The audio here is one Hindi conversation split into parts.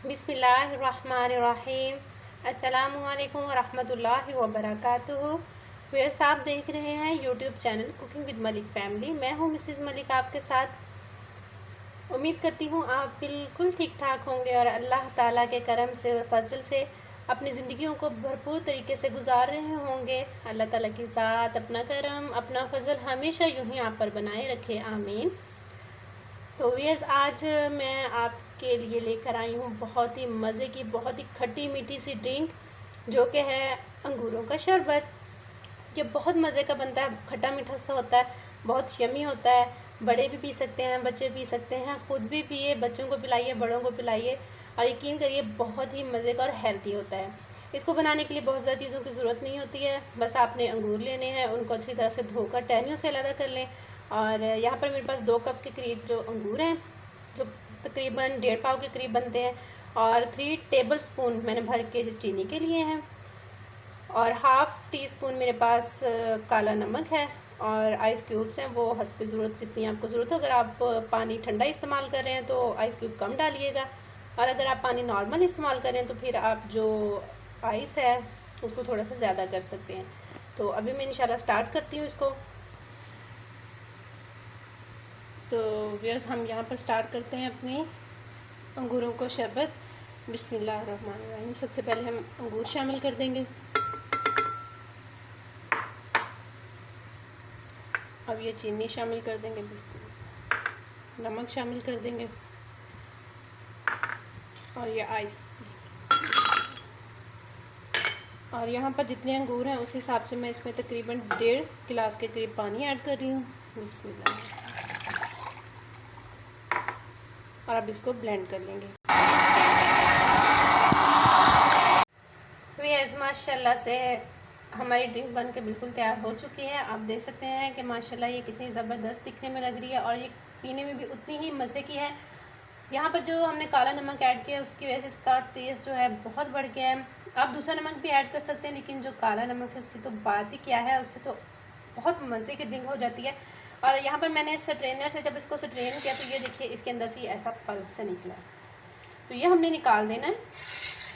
बिस्मिल्लाहिर्रहमानिर्रहीम। अस्सलामुअलैकुम वरहमतुल्लाहि वबरकातुहू। व्यूअर्स, आप देख रहे हैं YouTube channel cooking with Malik family. मैं हूं मिसेज़ मलिक आपके साथ। उम्मीद करती हूं आप बिल्कुल ठीक ठाक होंगे और अल्लाह ताला के करम से और फजल से अपनी ज़िंदगियों को भरपूर तरीके से गुजार रहे होंगे। अल्लाह ताला की ज़ात अपना करम अपना फजल हमेशा यूं ही आप पर बनाए रखे, आमीन। तो व्यूअर्स, आज मैं आपके लिए लेकर आई हूँ बहुत ही मज़े की, बहुत ही खट्टी मीठी सी ड्रिंक, जो कि है अंगूरों का शरबत। ये बहुत मज़े का बनता है, खट्टा मीठा सा होता है, बहुत यमी होता है। बड़े भी पी सकते हैं, बच्चे पी सकते हैं, ख़ुद भी पिए, बच्चों को पिलाइए, बड़ों को पिलाइए, और यकीन करिए बहुत ही मज़े का और हेल्दी होता है। इसको बनाने के लिए बहुत ज़्यादा चीज़ों की ज़रूरत नहीं होती है। बस आपने अंगूर लेने हैं, उनको अच्छी तरह से धोकर टहनियों से अलग कर लें। और यहाँ पर मेरे पास 2 कप के करीब जो अंगूर हैं, जो तकरीबन 1.5 पाव के करीब बनते हैं, और 3 टेबल स्पून मैंने भर के चीनी के लिए हैं, और हाफ़ टी स्पून मेरे पास काला नमक है, और आइस क्यूब्स हैं, वो हस्ब ज़रूरत जितनी आपको ज़रूरत हो। अगर आप पानी ठंडा इस्तेमाल कर रहे हैं तो आइस क्यूब कम डालिएगा, और अगर आप पानी नॉर्मल इस्तेमाल कर रहे हैं तो फिर आप जो आइस है उसको थोड़ा सा ज़्यादा कर सकते हैं। तो अभी मैं इंशाल्लाह स्टार्ट करती हूँ इसको। तो व्यूअर्स, हम यहाँ पर स्टार्ट करते हैं अपनी अंगूरों को शरबत। बिस्मिल्लाहिर्रहमानिर्रहीम। सबसे पहले हम अंगूर शामिल कर देंगे। अब ये चीनी शामिल कर देंगे, नमक शामिल कर देंगे, और ये आइस। और यहाँ पर जितने अंगूर हैं उस हिसाब से मैं इसमें तकरीबन 1.5 गिलास के करीब पानी ऐड कर रही हूँ। बिस्मिल्लाह। और अब इसको ब्लेंड कर लेंगे। व्यूअर्स, माशाल्लाह से हमारी ड्रिंक बन के बिल्कुल तैयार हो चुकी है। आप देख सकते हैं कि माशाल्लाह ये कितनी ज़बरदस्त दिखने में लग रही है, और ये पीने में भी उतनी ही मज़े की है। यहाँ पर जो हमने काला नमक ऐड किया उसकी वजह से इसका टेस्ट जो है बहुत बढ़ गया है। आप दूसरा नमक भी ऐड कर सकते हैं, लेकिन जो काला नमक है उसकी तो बात ही क्या है, उससे तो बहुत मज़े की ड्रिंक हो जाती है। और यहाँ पर मैंने स्ट्रेनर से जब इसको स्ट्रेन किया तो ये देखिए इसके अंदर से ऐसा पल्प से निकला है, तो ये हमने निकाल देना है,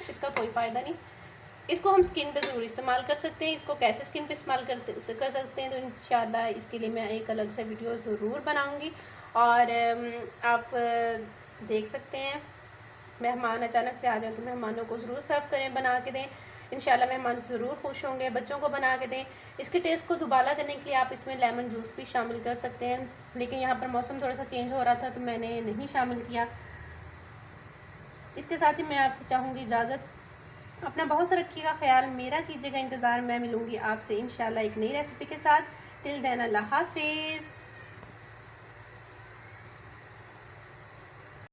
इसका कोई फ़ायदा नहीं। इसको हम स्किन पे ज़रूर इस्तेमाल कर सकते हैं। इसको कैसे स्किन पे इस्तेमाल कर सकते हैं तो इंशाल्लाह इसके लिए मैं एक अलग से वीडियो ज़रूर बनाऊंगी। और आप देख सकते हैं, मेहमान अचानक से आ जाए तो मेहमानों को ज़रूर सर्व करें, बना के दें। इंशाल्लाह मेहमान ज़रूर खुश होंगे। बच्चों को बना के दें। इसके टेस्ट को दुबाला करने के लिए आप इसमें लेमन जूस भी शामिल कर सकते हैं, लेकिन यहाँ पर मौसम थोड़ा सा चेंज हो रहा था तो मैंने नहीं शामिल किया। इसके साथ ही मैं आपसे चाहूँगी इजाज़त। अपना बहुत सा रखिएगा ख्याल, मेरा कीजिएगा इंतज़ार। मैं मिलूँगी आपसे इंशाल्लाह एक नई रेसिपी के साथ। टिल देन, अल्लाह हाफिज़।